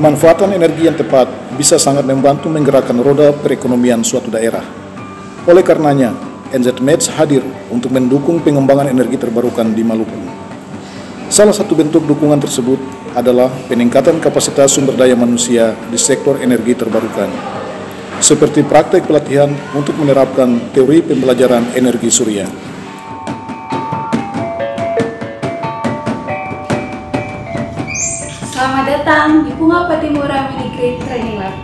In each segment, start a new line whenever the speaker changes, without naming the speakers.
Pemanfaatan energi yang tepat bisa sangat membantu menggerakkan roda perekonomian suatu daerah. Oleh karenanya, NZMEDS hadir untuk mendukung pengembangan energi terbarukan di Maluku. Salah satu bentuk dukungan tersebut adalah peningkatan kapasitas sumber daya manusia di sektor energi terbarukan, seperti praktek pelatihan untuk menerapkan teori pembelajaran energi surya.
Selamat datang di Punga Patimura Mini-Grid Training Lab.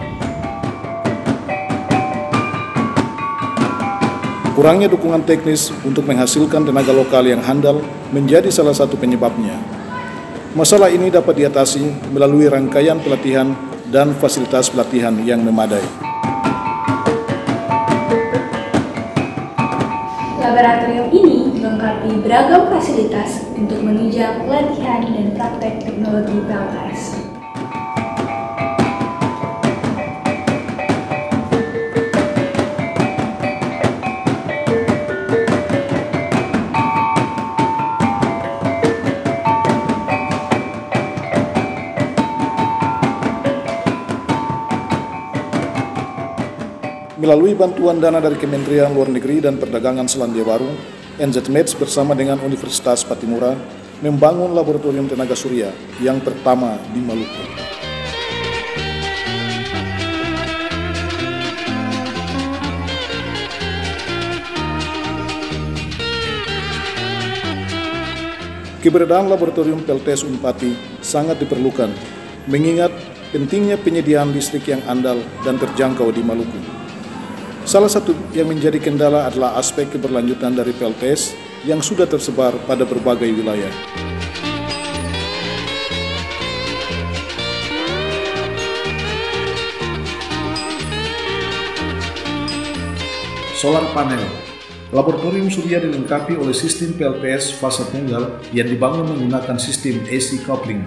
Kurangnya dukungan teknis untuk menghasilkan tenaga lokal yang handal menjadi salah satu penyebabnya. Masalah ini dapat diatasi melalui rangkaian pelatihan dan fasilitas pelatihan yang memadai.
Laboratorium ini dilengkapi beragam fasilitas untuk menunjang pelatihan dan praktek teknologi PLTS.
Melalui bantuan dana dari Kementerian Luar Negeri dan Perdagangan Selandia Baru, NZMEDS bersama dengan Universitas Patimura membangun laboratorium tenaga surya yang pertama di Maluku. Keberadaan laboratorium PLTS Unpati sangat diperlukan, mengingat pentingnya penyediaan listrik yang andal dan terjangkau di Maluku. Salah satu yang menjadi kendala adalah aspek keberlanjutan dari PLTS yang sudah tersebar pada berbagai wilayah. Solar panel. Laboratorium surya dilengkapi oleh sistem PLTS fase tunggal yang dibangun menggunakan sistem AC coupling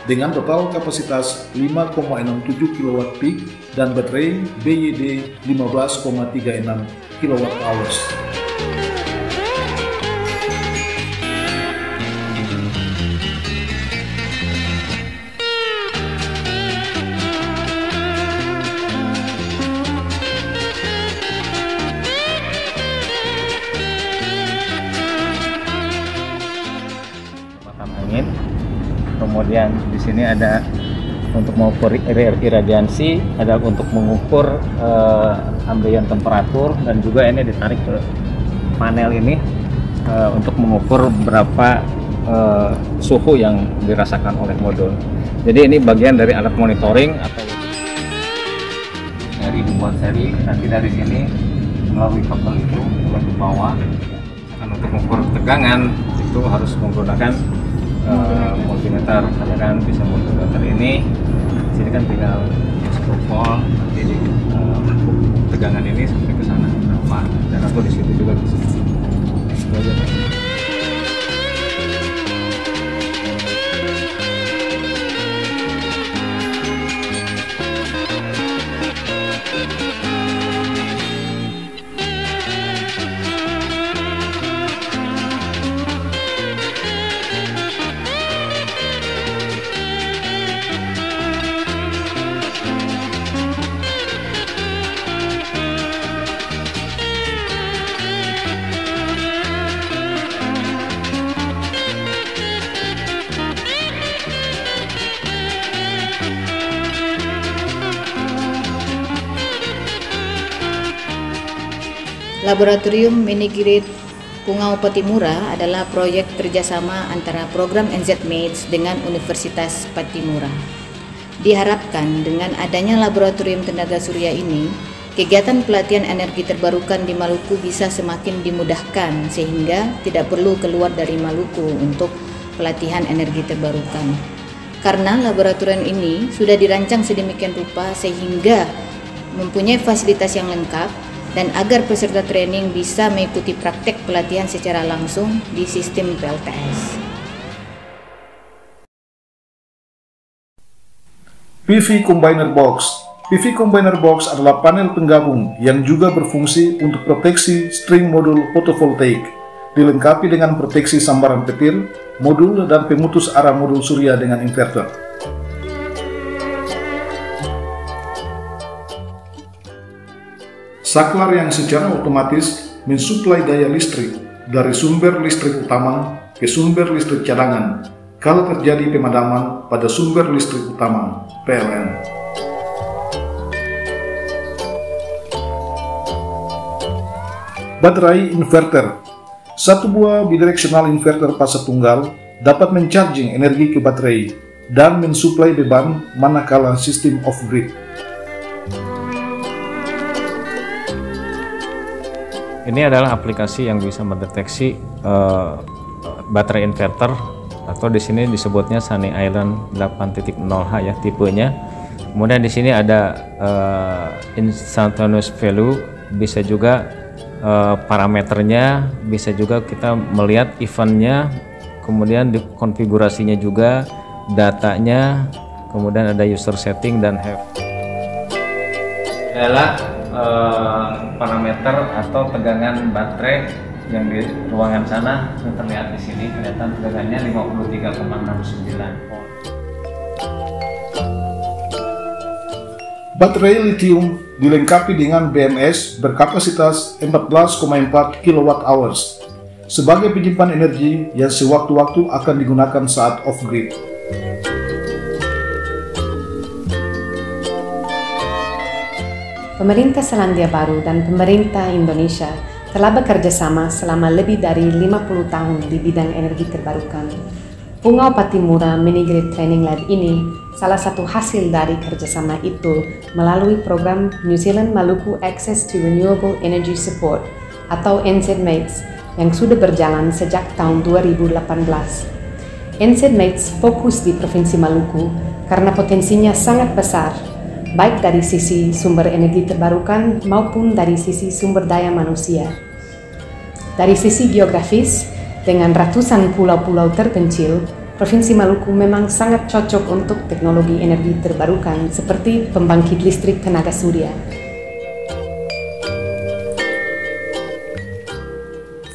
dengan total kapasitas 5,67 kW peak dan baterai BYD 15,36 kWh.
Angin. Kemudian di sini ada untuk mengukur iradiansi, ada untuk mengukur ambient temperatur, dan juga ini ditarik ke panel ini untuk mengukur berapa suhu yang dirasakan oleh modul. Jadi ini bagian dari alat monitoring atau dari dibuat seri. Nanti dari sini melalui kabel itu ke bawah. Untuk mengukur tegangan itu harus menggunakan multimeter, kan bisa multimeter ini. Sini kan tinggal 10 volt, nanti di tegangan ini sampai ke sana berapa, dan atau di situ juga bisa.
Laboratorium Mini-Grid Punga Patimura adalah proyek kerjasama antara program NZMEDS dengan Universitas Patimura. Diharapkan dengan adanya laboratorium tenaga surya ini, kegiatan pelatihan energi terbarukan di Maluku bisa semakin dimudahkan sehingga tidak perlu keluar dari Maluku untuk pelatihan energi terbarukan. Karena laboratorium ini sudah dirancang sedemikian rupa sehingga mempunyai fasilitas yang lengkap, dan agar peserta training bisa mengikuti praktek pelatihan secara langsung di sistem PLTS.
PV Combiner Box. PV Combiner Box adalah panel penggabung yang juga berfungsi untuk proteksi string modul fotovoltaik, dilengkapi dengan proteksi sambaran petir, modul dan pemutus arah modul surya dengan inverter. saklar yang secara otomatis mensuplai daya listrik dari sumber listrik utama ke sumber listrik cadangan kalau terjadi pemadaman pada sumber listrik utama (PLN). Baterai inverter. Satu buah bidirectional inverter fase tunggal dapat mencharging energi ke baterai dan mensuplai beban manakala sistem off-grid.
Ini adalah aplikasi yang bisa mendeteksi baterai inverter, atau di sini disebutnya Sunny Island 8.0H ya tipenya. Kemudian di sini ada instantaneous value, bisa juga parameternya, bisa juga kita melihat eventnya, kemudian di konfigurasinya juga, datanya, kemudian ada user setting dan have. Adalah parameter atau tegangan baterai yang di ruangan sana terlihat di sini, kelihatan tegangannya 53,69 volt.
Baterai lithium dilengkapi dengan BMS berkapasitas 14,4 kWh sebagai penyimpan energi yang sewaktu-waktu akan digunakan saat off-grid.
Pemerintah Selandia Baru dan pemerintah Indonesia telah bekerja sama selama lebih dari 50 tahun di bidang energi terbarukan. Pungau Patimura Mini Grid Training Lab ini salah satu hasil dari kerjasama itu melalui program New Zealand Maluku Access to Renewable Energy Support atau NZMATES yang sudah berjalan sejak tahun 2018. NZMATES fokus di Provinsi Maluku karena potensinya sangat besar, baik dari sisi sumber energi terbarukan maupun dari sisi sumber daya manusia. Dari sisi geografis, dengan ratusan pulau-pulau terpencil, Provinsi Maluku memang sangat cocok untuk teknologi energi terbarukan seperti pembangkit listrik tenaga surya.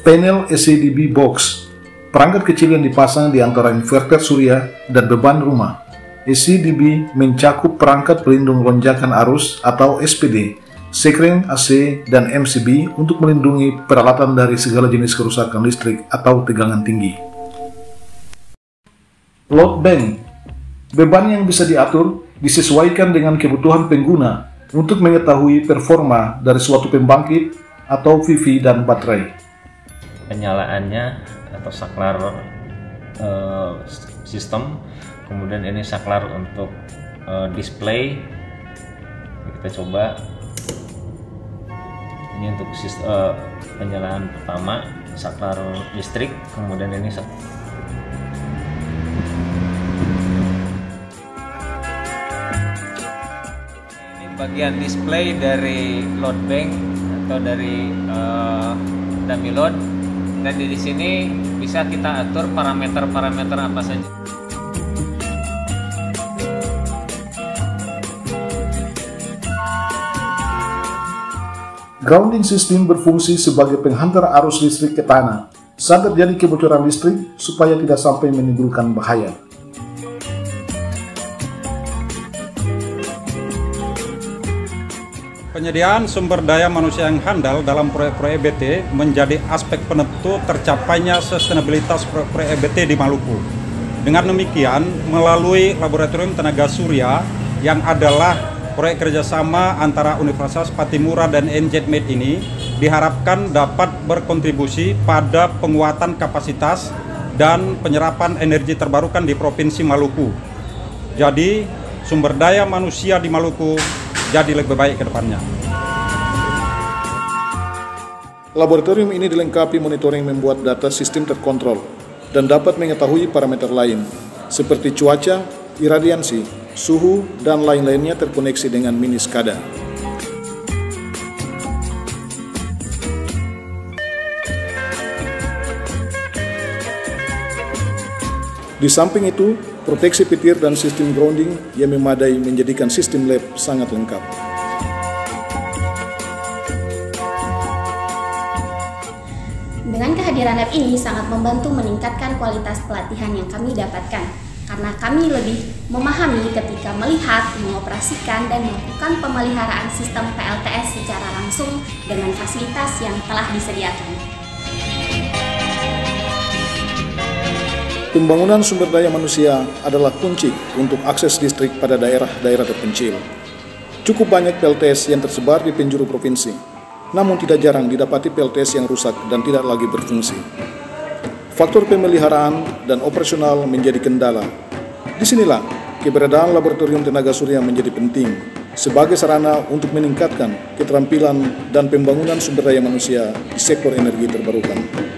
Panel SCDB Box, perangkat kecil yang dipasang di antara inverter surya dan beban rumah. SCDB mencakup perangkat pelindung lonjakan arus atau SPD, sekring AC, dan MCB untuk melindungi peralatan dari segala jenis kerusakan listrik atau tegangan tinggi. Load bank, beban yang bisa diatur disesuaikan dengan kebutuhan pengguna untuk mengetahui performa dari suatu pembangkit atau PV dan baterai.
Penyalaannya atau saklar sistem, kemudian ini saklar untuk display. Kita coba ini untuk penyalaan pertama, saklar listrik, kemudian ini bagian display dari load bank atau dari dummy load, dan di sini bisa kita atur parameter-parameter apa saja.
Grounding system berfungsi sebagai penghantar arus listrik ke tanah saat terjadi kebocoran listrik supaya tidak sampai menimbulkan bahaya.
Penyediaan sumber daya manusia yang handal dalam proyek-proyek EBT menjadi aspek penentu tercapainya sustainabilitas proyek EBT di Maluku. Dengan demikian, melalui Laboratorium Tenaga Surya yang adalah proyek kerjasama antara Universitas Patimura dan NZMATES ini diharapkan dapat berkontribusi pada penguatan kapasitas dan penyerapan energi terbarukan di Provinsi Maluku. Jadi, sumber daya manusia di Maluku jadi lebih baik ke depannya.
Laboratorium ini dilengkapi monitoring membuat data sistem terkontrol dan dapat mengetahui parameter lain seperti cuaca, iradiansi, suhu, dan lain-lainnya terkoneksi dengan mini SCADA. Di samping itu, proteksi petir dan sistem grounding yang memadai menjadikan sistem lab sangat lengkap.
Dengan kehadiran lab ini sangat membantu meningkatkan kualitas pelatihan yang kami dapatkan. karena kami lebih memahami ketika melihat, mengoperasikan, dan melakukan pemeliharaan sistem PLTS secara langsung dengan fasilitas yang telah disediakan.
Pembangunan sumber daya manusia adalah kunci untuk akses listrik pada daerah-daerah terpencil. Cukup banyak PLTS yang tersebar di penjuru provinsi, namun tidak jarang didapati PLTS yang rusak dan tidak lagi berfungsi. Faktor pemeliharaan dan operasional menjadi kendala. Disinilah keberadaan laboratorium tenaga surya menjadi penting sebagai sarana untuk meningkatkan keterampilan dan pembangunan sumber daya manusia di sektor energi terbarukan.